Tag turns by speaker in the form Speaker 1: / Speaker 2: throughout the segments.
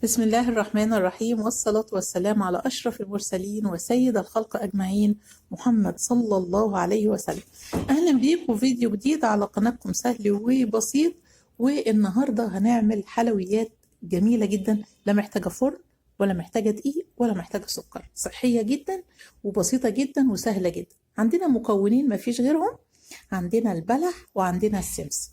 Speaker 1: بسم الله الرحمن الرحيم، والصلاة والسلام على أشرف المرسلين وسيد الخلق أجمعين، محمد صلى الله عليه وسلم. أهلا بيكم فيديو جديد على قناتكم سهل وبسيط. والنهاردة هنعمل حلويات جميلة جدا، لا محتاجة فرن ولا محتاجة دقيق ولا محتاجة سكر، صحية جدا وبسيطة جدا وسهلة جدا. عندنا مكونين مفيش غيرهم، عندنا البلح وعندنا السمسم.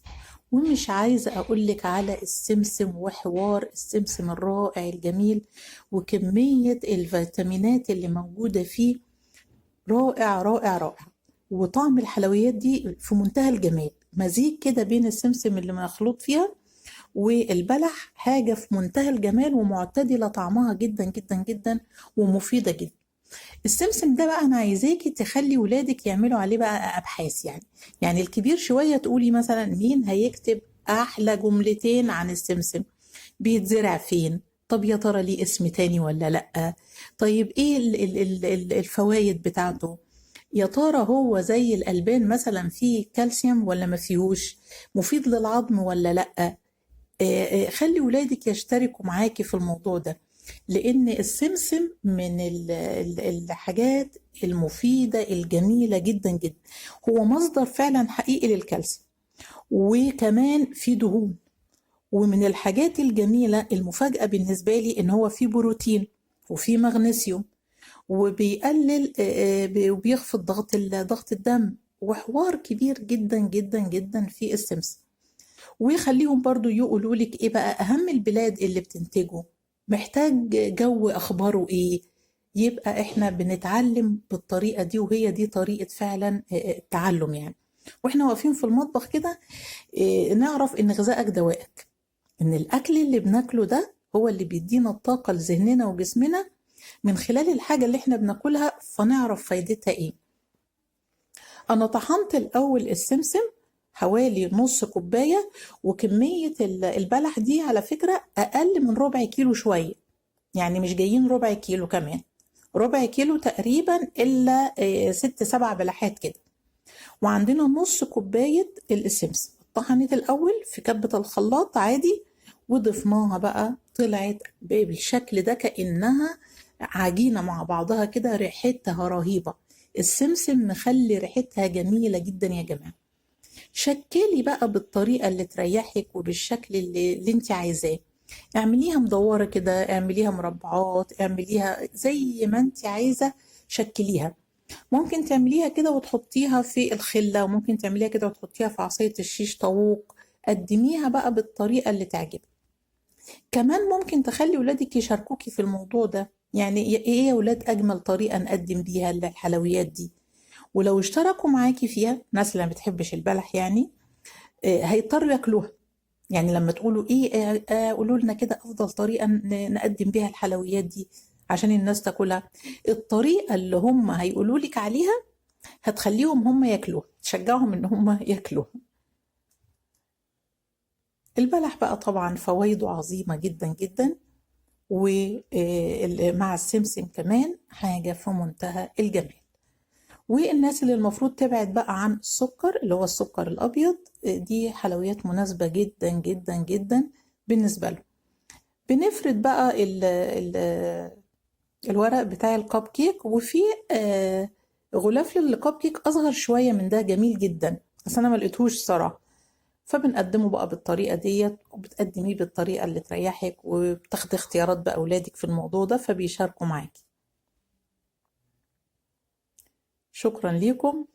Speaker 1: ومش عايزة أقولك على السمسم وحوار السمسم الرائع الجميل وكمية الفيتامينات اللي موجودة فيه، رائع رائع رائع. وطعم الحلويات دي في منتهى الجمال، مزيج كده بين السمسم اللي مخلوط فيها والبلح، حاجة في منتهى الجمال ومعتدلة طعمها جدا جدا جدا ومفيدة جدا. السمسم ده بقى انا عايزاكي تخلي ولادك يعملوا عليه بقى ابحاث، يعني الكبير شويه تقولي مثلا مين هيكتب احلى جملتين عن السمسم، بيتزرع فين، طب يا ترى ليه اسم تاني ولا لا، طيب ايه الفوائد بتاعته، يا ترى هو زي الألبان مثلا فيه كالسيوم ولا ما فيهوش، مفيد للعظم ولا لا. خلي ولادك يشتركوا معاكي في الموضوع ده، لأن السمسم من الحاجات المفيدة الجميلة جدا جدا. هو مصدر فعلا حقيقي للكالسيوم، وكمان في دهون. ومن الحاجات الجميلة المفاجأة بالنسبة لي إن هو فيه بروتين وفيه مغنيسيوم، وبيقلل وبيخفض ضغط الدم، وحوار كبير جدا جدا جدا في السمسم. ويخليهم برضو يقولوا لك ايه بقى اهم البلاد اللي بتنتجه، محتاج جو اخباره ايه. يبقى احنا بنتعلم بالطريقة دي، وهي دي طريقة فعلا التعلم يعني. واحنا واقفين في المطبخ كده نعرف ان غذائك دوائك، ان الاكل اللي بناكله ده هو اللي بيدينا الطاقة لذهننا وجسمنا من خلال الحاجة اللي احنا بناكلها، فنعرف فايدتها ايه. انا طحنت الاول السمسم حوالي نص كوباية، وكمية البلح دي على فكرة أقل من ربع كيلو شوية، يعني مش جايين ربع كيلو كمان، ربع كيلو تقريبا إلا 6 7 بلحات كده. وعندنا نص كوباية السمسم طحنت الأول في كبة الخلاط عادي، وضفناها بقى طلعت بالشكل ده كأنها عجينة مع بعضها كده، ريحتها رهيبة. السمسم مخلي ريحتها جميلة جدا يا جماعة. شكلي بقى بالطريقة اللي تريحك وبالشكل اللي انت عايزاه. اعمليها مدورة كده، اعمليها مربعات، اعمليها زي ما انت عايزة، شكليها. ممكن تعمليها كده وتحطيها في الخلة، وممكن تعمليها كده وتحطيها في عصاية الشيش طاووق. قدميها بقى بالطريقة اللي تعجبك. كمان ممكن تخلي ولادك يشاركوكي في الموضوع ده، يعني ايه يا ولاد اجمل طريقة نقدم بيها الحلويات دي. ولو اشتركوا معاكي فيها ناس اللي ما بتحبش البلح يعني، هيضطروا ياكلوها. يعني لما تقولوا ايه قولوا لنا كده افضل طريقة نقدم بيها الحلويات دي عشان الناس تاكلها. الطريقة اللي هم هيقولوا لك عليها هتخليهم هم ياكلوها، تشجعهم ان هم ياكلوها. البلح بقى طبعا فوائده عظيمة جدا جدا، ومع السمسم كمان حاجة في منتهى الجمال. والناس اللي المفروض تبعد بقى عن السكر اللي هو السكر الأبيض، دي حلويات مناسبة جدا جدا جدا بالنسبة له. بنفرد بقى الورق بتاع الكب كيك، وفي غلاف للكب كيك أصغر شوية من ده جميل جدا، بس أنا ما لقيتهوش صراحة. فبنقدمه بقى بالطريقة ديت، وبتقدميه بالطريقة اللي تريحك، وبتاخدي اختيارات بأولادك في الموضوع ده فبيشاركوا معاكي. شكرا ليكم.